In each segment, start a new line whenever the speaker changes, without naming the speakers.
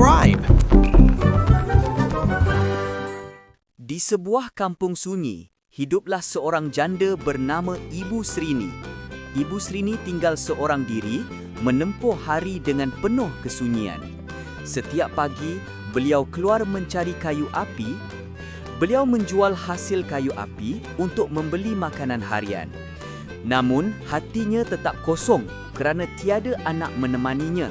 subscribe.
Di sebuah kampung sunyi, hiduplah seorang janda bernama Ibu Srini. Ibu Srini tinggal seorang diri, menempuh hari dengan penuh kesunyian. Setiap pagi, beliau keluar mencari kayu api. Beliau menjual hasil kayu api untuk membeli makanan harian. Namun, hatinya tetap kosong kerana tiada anak menemaninya.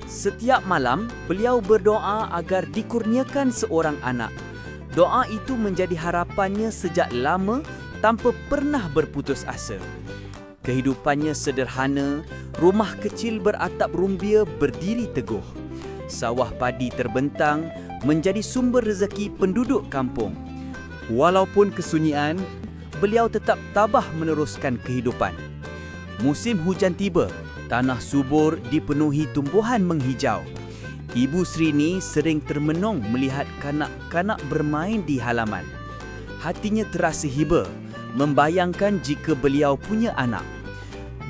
Setiap malam, beliau berdoa agar dikurniakan seorang anak. Doa itu menjadi harapannya sejak lama tanpa pernah berputus asa. Kehidupannya sederhana, rumah kecil beratap rumbia berdiri teguh. Sawah padi terbentang menjadi sumber rezeki penduduk kampung. Walaupun kesunyian, beliau tetap tabah meneruskan kehidupan. Musim hujan tiba, tanah subur dipenuhi tumbuhan menghijau. Ibu Srini sering termenung melihat kanak-kanak bermain di halaman. Hatinya terasa hiba, membayangkan jika beliau punya anak.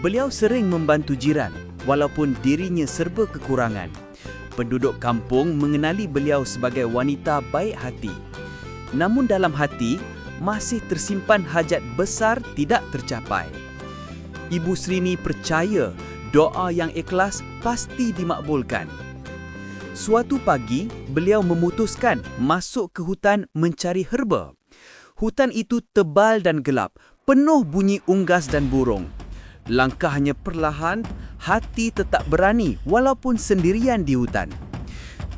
Beliau sering membantu jiran, walaupun dirinya serba kekurangan. Penduduk kampung mengenali beliau sebagai wanita baik hati. Namun dalam hati, masih tersimpan hajat besar tidak tercapai. Ibu Srini percaya doa yang ikhlas pasti dimakbulkan. Suatu pagi, beliau memutuskan masuk ke hutan mencari herba. Hutan itu tebal dan gelap, penuh bunyi unggas dan burung. Langkahnya perlahan, hati tetap berani walaupun sendirian di hutan.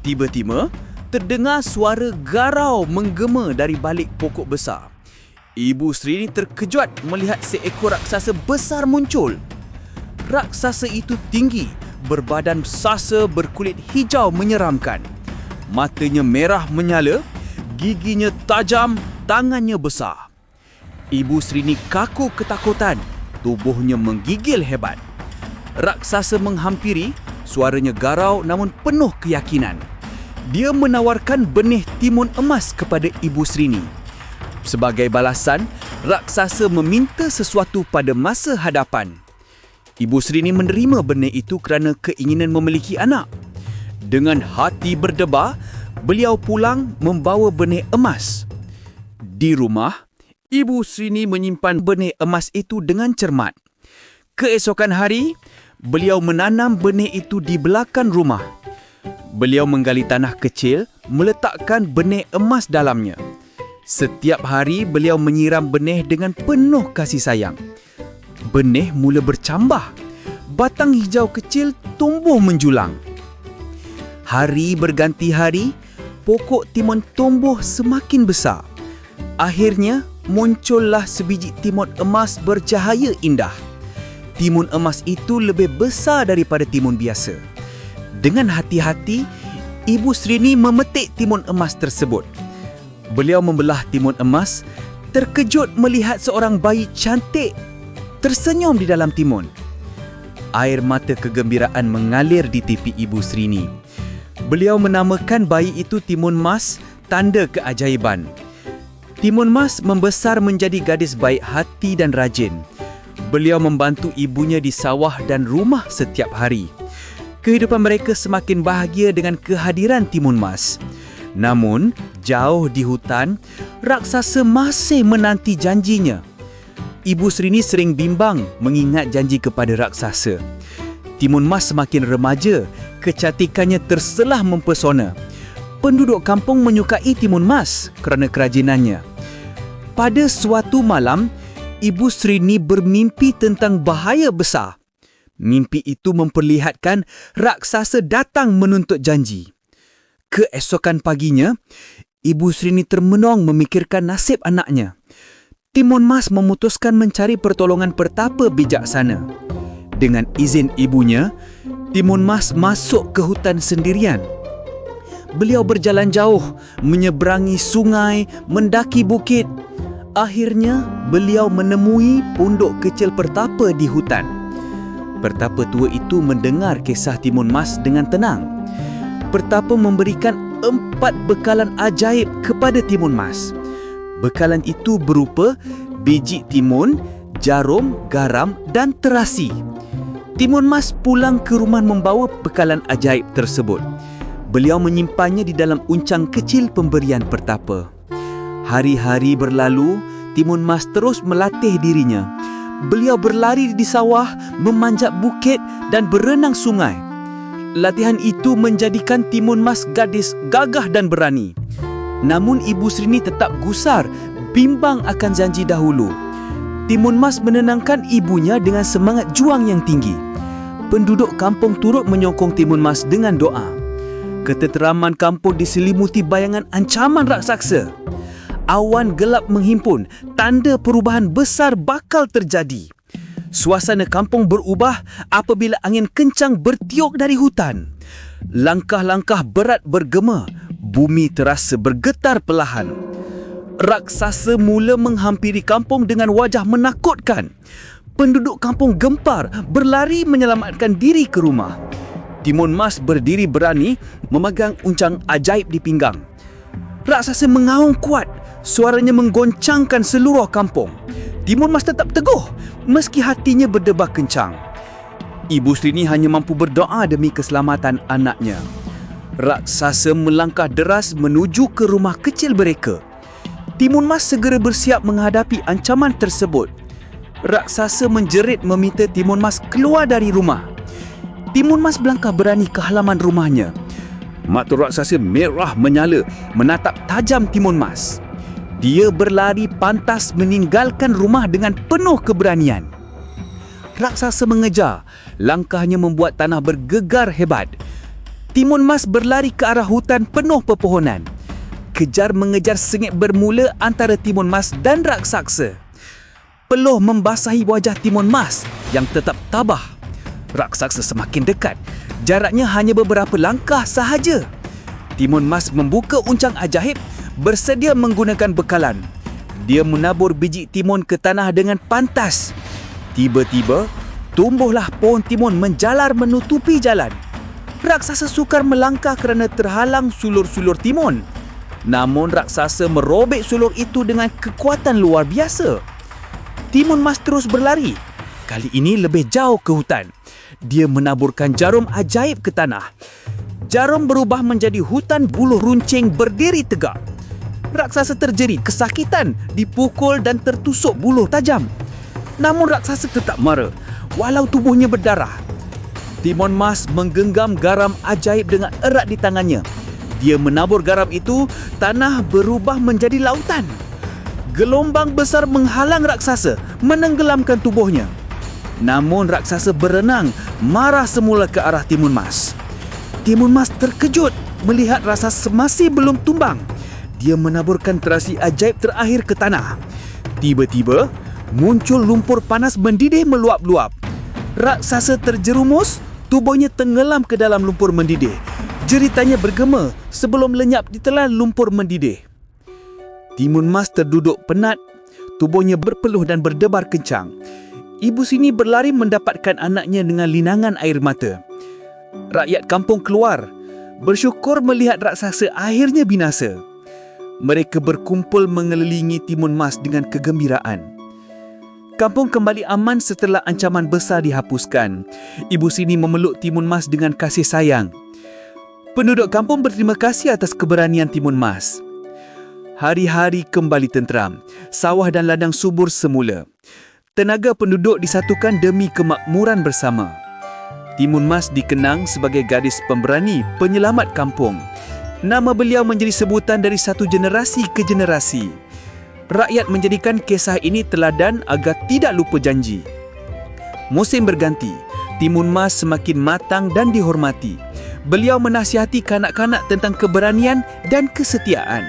Tiba-tiba, terdengar suara garau menggema dari balik pokok besar. Ibu Srini terkejut melihat seekor raksasa besar muncul. Raksasa itu tinggi, berbadan sasa berkulit hijau menyeramkan. Matanya merah menyala, giginya tajam, tangannya besar. Ibu Srini kaku ketakutan, tubuhnya menggigil hebat. Raksasa menghampiri, suaranya garau namun penuh keyakinan. Dia menawarkan benih timun emas kepada Ibu Srini. Sebagai balasan, raksasa meminta sesuatu pada masa hadapan. Ibu Srini menerima benih itu kerana keinginan memiliki anak. Dengan hati berdebar, beliau pulang membawa benih emas. Di rumah, Ibu Srini menyimpan benih emas itu dengan cermat. Keesokan hari, beliau menanam benih itu di belakang rumah. Beliau menggali tanah kecil, meletakkan benih emas dalamnya. Setiap hari, beliau menyiram benih dengan penuh kasih sayang. Benih mula bercambah. Batang hijau kecil tumbuh menjulang. Hari berganti hari, pokok timun tumbuh semakin besar. Akhirnya, muncullah sebiji timun emas bercahaya indah. Timun emas itu lebih besar daripada timun biasa. Dengan hati-hati, Ibu Srini memetik timun emas tersebut. Beliau membelah timun emas, terkejut melihat seorang bayi cantik tersenyum di dalam timun. Air mata kegembiraan mengalir di pipi Ibu Srini. Beliau menamakan bayi itu Timun Mas, tanda keajaiban. Timun Mas membesar menjadi gadis baik hati dan rajin. Beliau membantu ibunya di sawah dan rumah setiap hari. Kehidupan mereka semakin bahagia dengan kehadiran Timun Mas. Namun, jauh di hutan, raksasa masih menanti janjinya. Ibu Srini sering bimbang mengingat janji kepada raksasa. Timun Mas semakin remaja, kecantikannya terselah mempesona. Penduduk kampung menyukai Timun Mas kerana kerajinannya. Pada suatu malam, Ibu Srini bermimpi tentang bahaya besar. Mimpi itu memperlihatkan raksasa datang menuntut janji. Keesokan paginya, Ibu Srini termenung memikirkan nasib anaknya. Timun Mas memutuskan mencari pertolongan petapa bijaksana. Dengan izin ibunya, Timun Mas masuk ke hutan sendirian. Beliau berjalan jauh, menyeberangi sungai, mendaki bukit. Akhirnya, beliau menemui pondok kecil petapa di hutan. Petapa tua itu mendengar kisah Timun Mas dengan tenang. Petapa memberikan 4 bekalan ajaib kepada Timun Mas. Bekalan itu berupa biji timun, jarum, garam dan terasi. Timun Mas pulang ke rumah membawa bekalan ajaib tersebut. Beliau menyimpannya di dalam uncang kecil pemberian pertapa. Hari-hari berlalu, Timun Mas terus melatih dirinya. Beliau berlari di sawah, memanjat bukit dan berenang sungai. Latihan itu menjadikan Timun Mas gadis gagah dan berani. Namun Ibu Srini tetap gusar, bimbang akan janji dahulu. Timun Mas menenangkan ibunya dengan semangat juang yang tinggi. Penduduk kampung turut menyokong Timun Mas dengan doa. Ketenteraman kampung diselimuti bayangan ancaman raksasa. Awan gelap menghimpun, tanda perubahan besar bakal terjadi. Suasana kampung berubah apabila angin kencang bertiup dari hutan. Langkah-langkah berat bergema, bumi terasa bergetar perlahan. Raksasa mula menghampiri kampung dengan wajah menakutkan. Penduduk kampung gempar, berlari menyelamatkan diri ke rumah. Timun Mas berdiri berani, memegang uncang ajaib di pinggang. Raksasa mengaung kuat, suaranya menggoncangkan seluruh kampung. Timun Mas tetap teguh, meski hatinya berdebar kencang. Ibu Srini hanya mampu berdoa demi keselamatan anaknya. Raksasa melangkah deras menuju ke rumah kecil mereka. Timun Mas segera bersiap menghadapi ancaman tersebut. Raksasa menjerit meminta Timun Mas keluar dari rumah. Timun Mas melangkah berani ke halaman rumahnya. Mata raksasa merah menyala, menatap tajam Timun Mas. Dia berlari pantas meninggalkan rumah dengan penuh keberanian. Raksasa mengejar, langkahnya membuat tanah bergegar hebat. Timun Mas berlari ke arah hutan penuh pepohonan. Kejar mengejar sengit bermula antara Timun Mas dan raksasa. Peluh membasahi wajah Timun Mas yang tetap tabah. Raksasa semakin dekat. Jaraknya hanya beberapa langkah sahaja. Timun Mas membuka uncang ajaib, bersedia menggunakan bekalan. Dia menabur biji timun ke tanah dengan pantas. Tiba-tiba, tumbuhlah pohon timun menjalar menutupi jalan. Raksasa sukar melangkah kerana terhalang sulur-sulur timun. Namun raksasa merobek sulur itu dengan kekuatan luar biasa. Timun Mas terus berlari. Kali ini lebih jauh ke hutan. Dia menaburkan jarum ajaib ke tanah. Jarum berubah menjadi hutan buluh runcing berdiri tegak. Raksasa terjerit kesakitan, dipukul dan tertusuk buluh tajam. Namun raksasa tetap marah, walau tubuhnya berdarah. Timun Mas menggenggam garam ajaib dengan erat di tangannya. Dia menabur garam itu, tanah berubah menjadi lautan. Gelombang besar menghalang raksasa, menenggelamkan tubuhnya. Namun raksasa berenang, marah semula ke arah Timun Mas. Timun Mas terkejut melihat raksasa masih belum tumbang. Dia menaburkan terasi ajaib terakhir ke tanah. Tiba-tiba, muncul lumpur panas mendidih meluap-luap. Raksasa terjerumus, tubuhnya tenggelam ke dalam lumpur mendidih. Jeritannya bergema sebelum lenyap di telan lumpur mendidih. Timun Mas terduduk penat, tubuhnya berpeluh dan berdebar kencang. Ibu Srini berlari mendapatkan anaknya dengan linangan air mata. Rakyat kampung keluar, bersyukur melihat raksasa akhirnya binasa. Mereka berkumpul mengelilingi Timun Mas dengan kegembiraan. Kampung kembali aman setelah ancaman besar dihapuskan. Ibu Srini memeluk Timun Mas dengan kasih sayang. Penduduk kampung berterima kasih atas keberanian Timun Mas. Hari-hari kembali tenteram, sawah dan ladang subur semula. Tenaga penduduk disatukan demi kemakmuran bersama. Timun Mas dikenang sebagai gadis pemberani penyelamat kampung. Nama beliau menjadi sebutan dari satu generasi ke generasi. Rakyat menjadikan kisah ini teladan agar tidak lupa janji. Musim berganti, Timun Mas semakin matang dan dihormati. Beliau menasihati kanak-kanak tentang keberanian dan kesetiaan.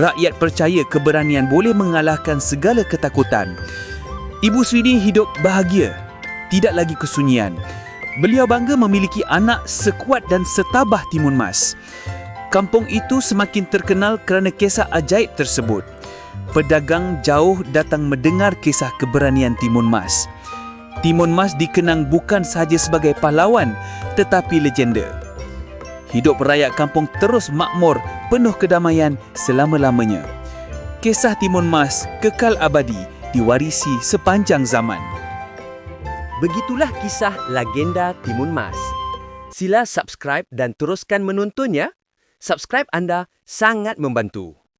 Rakyat percaya keberanian boleh mengalahkan segala ketakutan. Ibu Srini hidup bahagia, tidak lagi kesunyian. Beliau bangga memiliki anak sekuat dan setabah Timun Mas. Kampung itu semakin terkenal kerana kisah ajaib tersebut. Pedagang jauh datang mendengar kisah keberanian Timun Mas. Timun Mas dikenang bukan sahaja sebagai pahlawan, tetapi legenda. Hidup rakyat kampung terus makmur, penuh kedamaian selama-lamanya. Kisah Timun Mas kekal abadi, diwarisi sepanjang zaman.
Begitulah kisah legenda Timun Mas. Sila subscribe dan teruskan menonton ya. Subscribe anda sangat membantu.